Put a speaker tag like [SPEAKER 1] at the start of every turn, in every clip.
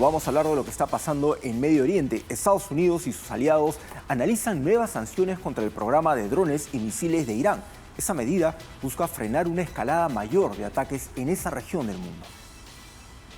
[SPEAKER 1] Vamos a hablar de lo que está pasando en Medio Oriente. Estados Unidos y sus aliados analizan nuevas sanciones contra el programa de drones y misiles de Irán. Esa medida busca frenar una escalada mayor de ataques en esa región del mundo.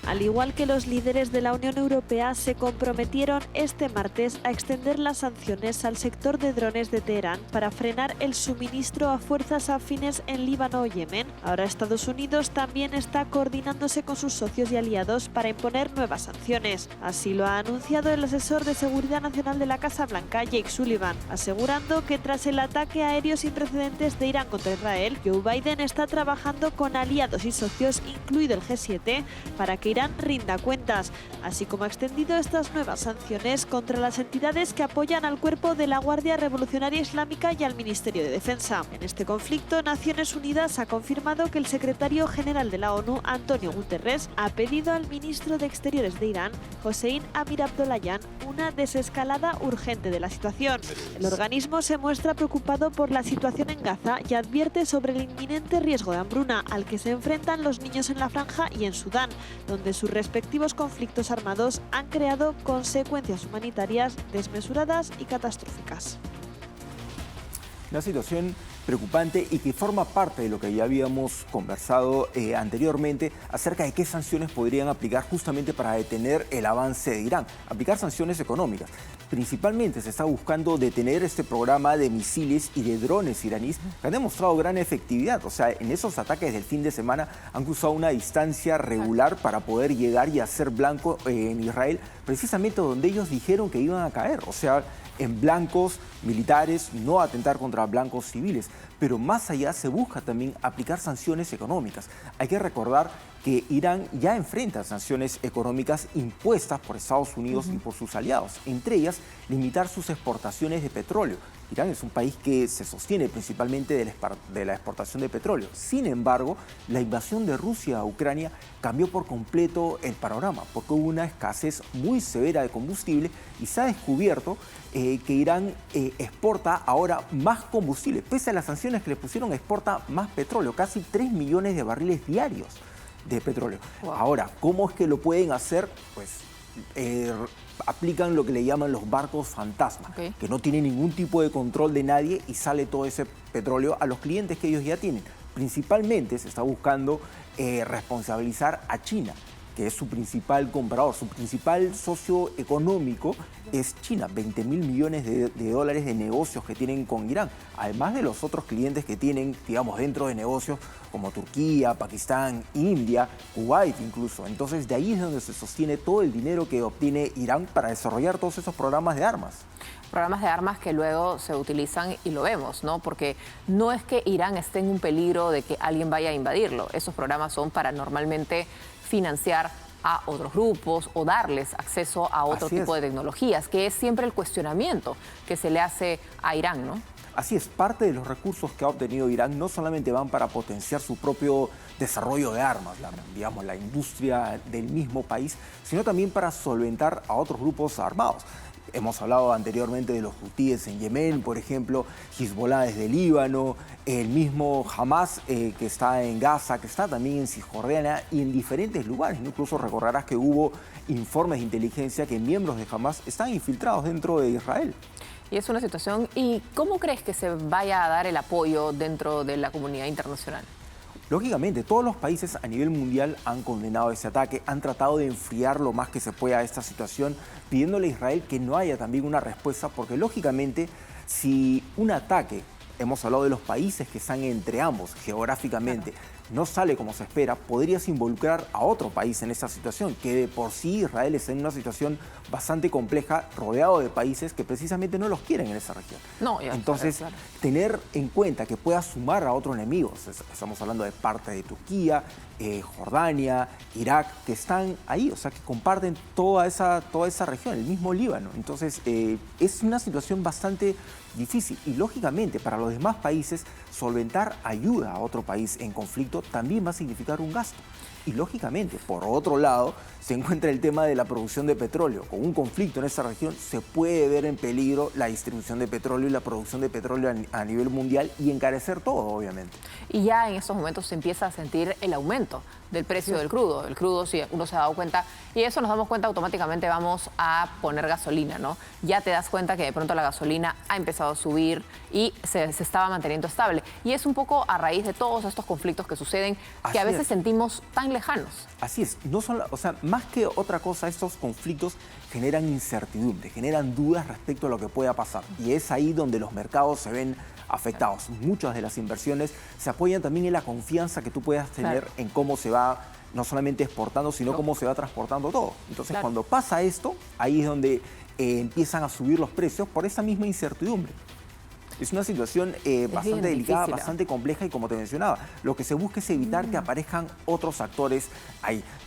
[SPEAKER 2] Al igual que los líderes de la Unión Europea, se comprometieron este martes a extender las sanciones al sector de drones de Teherán para frenar el suministro a fuerzas afines en Líbano o Yemen. Ahora Estados Unidos también está coordinándose con sus socios y aliados para imponer nuevas sanciones. Así lo ha anunciado el asesor de Seguridad Nacional de la Casa Blanca, Jake Sullivan, asegurando que tras el ataque aéreo sin precedentes de Irán contra Israel, Joe Biden está trabajando con aliados y socios, incluido el G7, para que Irán rinda cuentas, así como ha extendido estas nuevas sanciones contra las entidades que apoyan al cuerpo de la Guardia Revolucionaria Islámica y al Ministerio de Defensa. En este conflicto, Naciones Unidas ha confirmado que el secretario general de la ONU, Antonio Guterres, ha pedido al ministro de Exteriores de Irán, Hossein Amir Abdollahian, una desescalada urgente de la situación. El organismo se muestra preocupado por la situación en Gaza y advierte sobre el inminente riesgo de hambruna al que se enfrentan los niños en la franja y en Sudán, donde sus respectivos conflictos armados han creado consecuencias humanitarias desmesuradas y catastróficas.
[SPEAKER 1] Una situación preocupante y que forma parte de lo que ya habíamos conversado anteriormente acerca de qué sanciones podrían aplicar justamente para detener el avance de Irán. Aplicar sanciones económicas. Principalmente se está buscando detener este programa de misiles y de drones iraníes que han demostrado gran efectividad. O sea, en esos ataques del fin de semana han cruzado una distancia regular para poder llegar y hacer blanco en Israel, precisamente donde ellos dijeron que iban a caer. O sea, en blancos militares, no atentar contra blancos civiles. Pero más allá se busca también aplicar sanciones económicas. Hay que recordar que Irán ya enfrenta sanciones económicas impuestas por Estados Unidos y por sus aliados. Entre ellas, limitar sus exportaciones de petróleo. Irán es un país que se sostiene principalmente de la exportación de petróleo. Sin embargo, la invasión de Rusia a Ucrania cambió por completo el panorama, porque hubo una escasez muy severa de combustible y se ha descubierto que Irán exporta ahora más combustible. Pese a las sanciones que le pusieron, exporta más petróleo, casi 3 millones de barriles diarios de petróleo. Wow. Ahora, ¿cómo es que lo pueden hacer? Pues aplican lo que le llaman los barcos fantasma, que no tienen ningún tipo de control de nadie y sale todo ese petróleo a los clientes que ellos ya tienen. Principalmente se está buscando responsabilizar a China, que es su principal comprador, su principal socio económico es China, 20.000 millones de dólares de negocios que tienen con Irán, además de los otros clientes que tienen, digamos, dentro de negocios como Turquía, Pakistán, India, Kuwait incluso. Entonces, de ahí es donde se sostiene todo el dinero que obtiene Irán para desarrollar todos esos programas de armas.
[SPEAKER 3] Programas de armas que luego se utilizan y lo vemos, ¿no? Porque no es que Irán esté en un peligro de que alguien vaya a invadirlo. Esos programas son para normalmente financiar a otros grupos o darles acceso a otro tipo de tecnologías, que es siempre el cuestionamiento que se le hace a Irán, ¿no?
[SPEAKER 1] Así es, parte de los recursos que ha obtenido Irán no solamente van para potenciar su propio desarrollo de armas, digamos, la industria del mismo país, sino también para solventar a otros grupos armados. Hemos hablado anteriormente de los hutíes en Yemen, por ejemplo, Hezbollah desde Líbano, el mismo Hamas que está en Gaza, que está también en Cisjordania y en diferentes lugares. Incluso recordarás que hubo informes de inteligencia que miembros de Hamas están infiltrados dentro de Israel.
[SPEAKER 3] Y es una situación. ¿Y cómo crees que se vaya a dar el apoyo dentro de la comunidad internacional?
[SPEAKER 1] Lógicamente, todos los países a nivel mundial han condenado ese ataque, han tratado de enfriar lo más que se pueda esta situación, pidiéndole a Israel que no haya también una respuesta, porque lógicamente, si un ataque, hemos hablado de los países que están entre ambos geográficamente, no sale como se espera, podrías involucrar a otro país en esta situación, que de por sí Israel está en una situación bastante compleja, rodeado de países que precisamente no los quieren en esa región. Entonces, tener en cuenta que pueda sumar a otros enemigos, estamos hablando de parte de Turquía, Jordania, Irak, que están ahí, o sea, que comparten toda esa región, el mismo Líbano. Entonces, es una situación bastante difícil y, lógicamente, para los demás países, solventar ayuda a otro país en conflicto también va a significar un gasto. Y lógicamente, por otro lado, se encuentra el tema de la producción de petróleo. Con un conflicto en esa región se puede ver en peligro la distribución de petróleo y la producción de petróleo a nivel mundial y encarecer todo, obviamente.
[SPEAKER 3] Y ya en estos momentos se empieza a sentir el aumento del precio del crudo. El crudo, si uno se ha dado cuenta, y eso nos damos cuenta automáticamente, vamos a poner gasolina, ¿no? Ya te das cuenta que de pronto la gasolina ha empezado a subir y se estaba manteniendo estable. Y es un poco a raíz de todos estos conflictos que suceden, que a veces sentimos tan lejanos.
[SPEAKER 1] Así es, no son, o sea, más que otra cosa, estos conflictos generan incertidumbre, generan dudas respecto a lo que pueda pasar. Y es ahí donde los mercados se ven afectados. Muchas de las inversiones se apoyan también en la confianza que tú puedas tener en cómo se va no solamente exportando, sino cómo se va transportando todo. Entonces, cuando pasa esto, ahí es donde empiezan a subir los precios por esa misma incertidumbre. Es una situación bastante delicada, bastante compleja y como te mencionaba, lo que se busca es evitar que aparezcan otros actores ahí.